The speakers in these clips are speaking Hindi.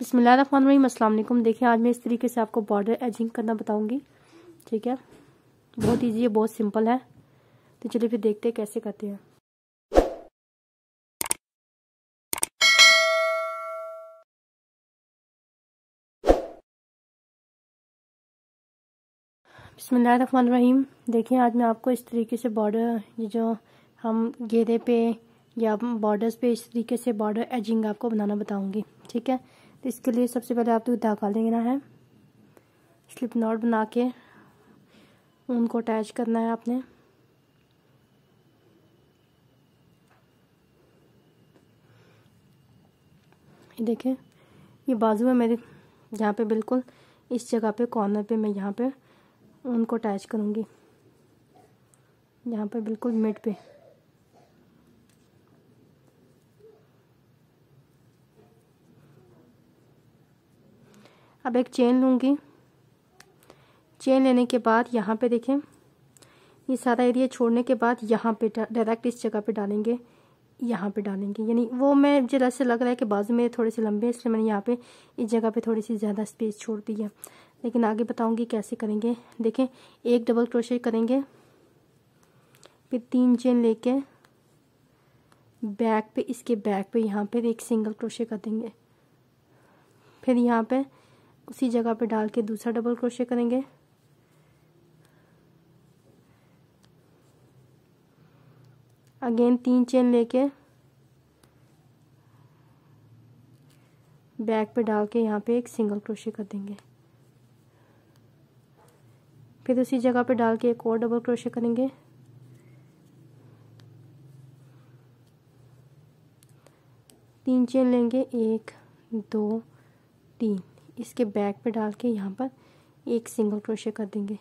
बिस्मिल्लाहिर्रहमानिर्रहीम। अस्सलाम वालेकुम। देखिए आज मैं इस तरीके से आपको बॉर्डर एजिंग करना बताऊंगी। ठीक है, बहुत इजी है, बहुत सिंपल है। तो चलिए फिर देखते हैं कैसे करते हैं। बिस्मिल्लाहिर्रहमानिर्रहीम। देखिए आज मैं आपको इस तरीके से बॉर्डर, ये जो हम घेरे पे या बॉर्डर्स पे इस तरीके से बॉर्डर एजिंग आपको बनाना बताऊंगी। ठीक है, तो इसके लिए सबसे पहले आपको धागा लेना है, स्लिप नॉट बना के उनको अटैच करना है आपने। ये देखें, ये बाजू है मेरे, यहाँ पे बिल्कुल इस जगह पे कॉर्नर पे मैं यहाँ पे उनको अटैच करूँगी, यहाँ पे बिल्कुल मिड पे। अब एक चेन लूँगी। चेन लेने के बाद यहाँ पे देखें, ये सारा एरिया छोड़ने के बाद यहाँ पे डायरेक्ट इस जगह पे डालेंगे, यहाँ पे डालेंगे। यानी वो मैं मुझे ऐसे लग रहा है कि बाजू में थोड़े से लंबे, इसलिए मैंने यहाँ पे इस जगह पे थोड़ी सी ज़्यादा स्पेस छोड़ दी है, लेकिन आगे बताऊँगी कैसे करेंगे। देखें, एक डबल क्रोशे करेंगे, फिर 3 चेन लेके बैक पे, इसके बैक पे यहाँ पे एक सिंगल क्रोशे कर देंगे। फिर यहाँ पे उसी जगह पे डाल के दूसरा डबल क्रोशे करेंगे। अगेन 3 चेन लेके बैक पे डाल के यहाँ पे एक सिंगल क्रोशे कर देंगे। फिर उसी जगह पे डाल के एक और डबल क्रोशे करेंगे। तीन चेन लेंगे, 1 2 3, इसके बैक पे डाल के यहाँ पर एक सिंगल क्रोशे कर देंगे।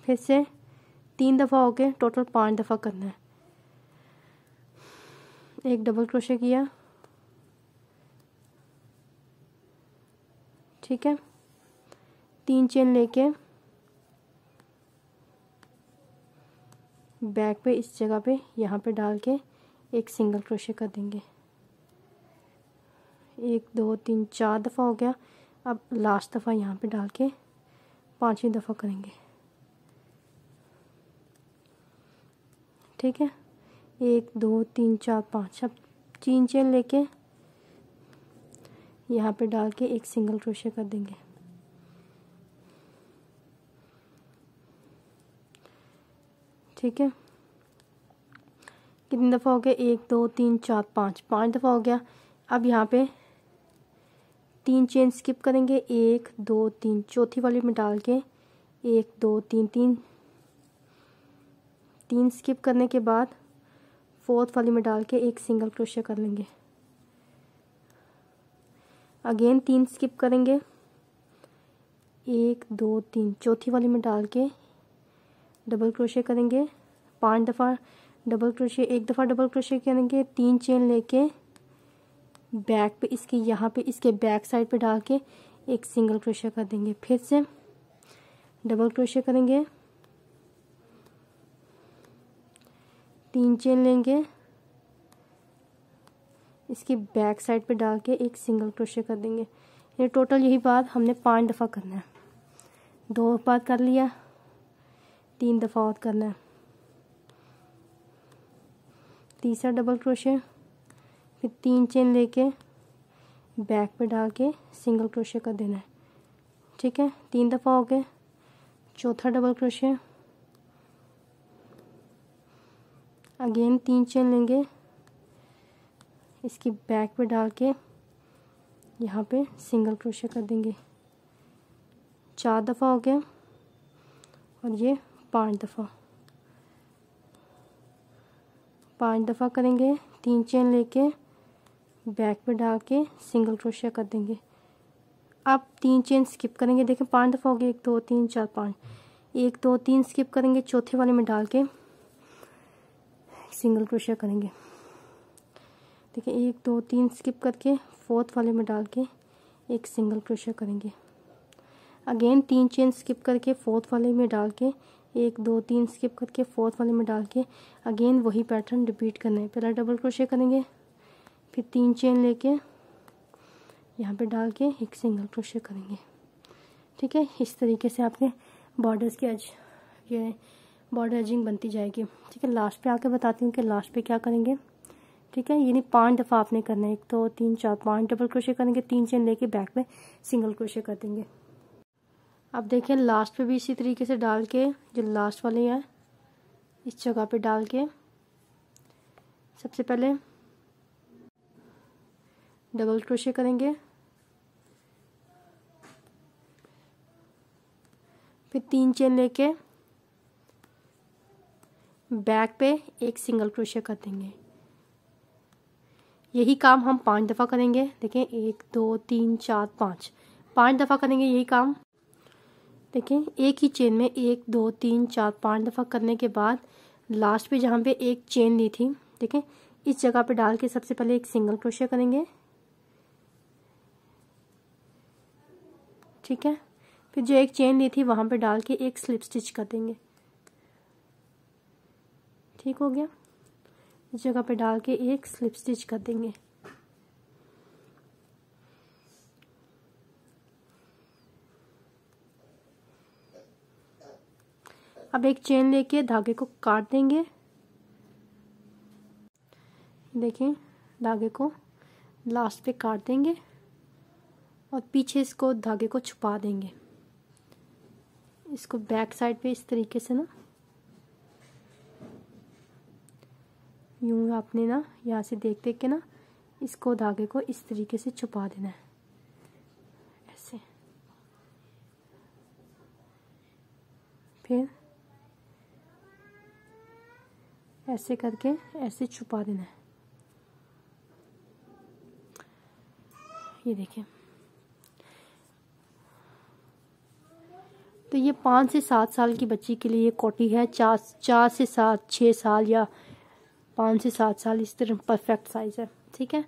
फिर से 3 दफ़ा हो गए, टोटल 5 दफ़ा करना है। एक डबल क्रोशे किया, ठीक है। 3 चेन लेके बैक पे इस जगह पे यहाँ पे डाल के एक सिंगल क्रोशे कर देंगे। 1 2 3 4 दफ़ा हो गया। अब लास्ट दफ़ा यहाँ पे डाल के 5वीं दफ़ा करेंगे। ठीक है, 1 2 3 4 5। अब 3 चेन लेके यहाँ पे डाल के एक सिंगल क्रोशे कर देंगे। ठीक है, कितनी दफ़ा हो गया? 1 2 3 4 5, 5 दफ़ा हो गया। अब यहाँ पे 3 चेन स्किप करेंगे, 1 2 3, चौथी वाली में डाल के 1 2 3 3 स्किप करने के बाद 4th वाली में डाल के एक सिंगल क्रोशे कर लेंगे। अगेन 3 स्किप करेंगे, 1 2 3, चौथी वाली में डाल के डबल क्रोशे करेंगे। 5 दफ़ा डबल क्रोशे, 1 दफ़ा डबल क्रोशे करेंगे। 3 चेन लेके बैक पे, इसके यहाँ पे इसके बैक साइड पे डाल के एक सिंगल क्रोशे कर देंगे। फिर से डबल क्रोशे करेंगे, 3 चेन लेंगे, इसकी बैक साइड पे डाल के एक सिंगल क्रोशे कर देंगे। ये टोटल यही बात हमने 5 दफ़ा करना है। 2 बार कर लिया, 3 दफ़ा और करना है। तीसरा डबल क्रोशे, फिर 3 चेन लेके बैक पे डाल के सिंगल क्रोशे कर देना है। ठीक है, 3 दफ़ा हो गए। चौथा डबल क्रोशे, अगेन 3 चेन लेंगे, इसकी बैक पे डाल के यहाँ पे सिंगल क्रोशे कर देंगे। 4 दफ़ा हो गया और ये 5 दफ़ा, 5 दफ़ा करेंगे। 3 चेन लेके बैक पे डाल के सिंगल क्रोशे कर देंगे। अब 3 चेन स्किप करेंगे। देखें 5 दफ़ा हो गया, 1 2 3 4 5, 1 2 3 स्किप करेंगे, चौथे वाले में डाल के सिंगल क्रोशे करेंगे। देखिए 1 2 3 स्किप करके 4th वाले में डाल के एक सिंगल क्रोशे करेंगे। अगेन 3 चेन स्किप करके 4th वाले में डाल के 1 2 3 स्किप करके 4th वाले में डाल के अगेन वही पैटर्न रिपीट करना है। पहला डबल क्रोशे करेंगे, फिर 3 चेन लेके यहाँ पे डाल के एक सिंगल क्रोशे करेंगे। ठीक है, इस तरीके से आपके बॉर्डर्स की ये बॉर्डर एजिंग बनती जाएगी। ठीक है, लास्ट पे आके बताती हूँ कि लास्ट पे क्या करेंगे। ठीक है, ये नहीं 5 दफ़ा आपने करना है, 1 2 3 4 5 डबल क्रोशे करेंगे, 3 चेन लेके बैक में सिंगल क्रोशे कर देंगे। अब देखें लास्ट पे भी इसी तरीके से डाल के, जो लास्ट वाली है इस जगह पे डाल के सबसे पहले डबल क्रोशे करेंगे, फिर 3 चेन लेके बैक पे एक सिंगल क्रोशे कर देंगे। यही काम हम 5 दफ़ा करेंगे। देखें 1 2 3 4 5 दफ़ा करेंगे यही काम। देखें एक ही चेन में 1 2 3 4 5 दफ़ा करने के बाद लास्ट पे जहाँ पे एक चेन ली थी, देखें इस जगह पे डाल के सबसे पहले एक सिंगल क्रोशे करेंगे। ठीक है, फिर जो एक चेन ली थी वहाँ पे डाल के एक स्लिप स्टिच कर देंगे। ठीक हो गया, इस जगह पे डाल के एक स्लिप स्टिच कर देंगे। अब एक चेन लेके धागे को काट देंगे। देखें धागे को लास्ट पे काट देंगे और पीछे इसको धागे को छुपा देंगे। इसको बैक साइड पे इस तरीके से ना यूं आपने ना यहाँ से देख देख के ना इसको धागे को इस तरीके से छुपा देना है, ऐसे। फिर ऐसे करके ऐसे छुपा देना है। ये देखिए, तो ये 5 से 7 साल की बच्ची के लिए कोटी है। 4 से 7 6 साल या 5 से 7 साल इस तरह परफेक्ट साइज़ है। ठीक है,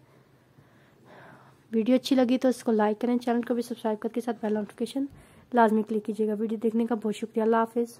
वीडियो अच्छी लगी तो इसको लाइक करें, चैनल को भी सब्सक्राइब करके साथ बेल नोटिफिकेशन लाजमी क्लिक कीजिएगा। वीडियो देखने का बहुत शुक्रिया। अल्लाह हाफिज़।